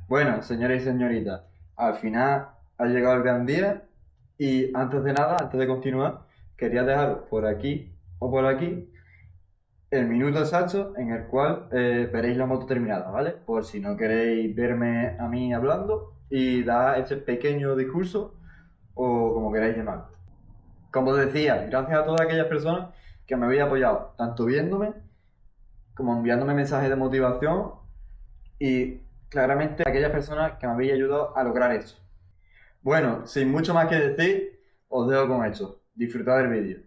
Bueno, señores y señoritas, al final ha llegado el gran día y antes de nada, antes de continuar, quería dejaros por aquí o por aquí el minuto exacto en el cual veréis la moto terminada, ¿vale? Por si no queréis verme a mí hablando y dar este pequeño discurso o como queráis llamarlo. Como os decía, gracias a todas aquellas personas que me habéis apoyado, tanto viéndome como enviándome mensajes de motivación y claramente aquellas personas que me habéis ayudado a lograr esto. Bueno, sin mucho más que decir, os dejo con esto. Disfrutad del vídeo.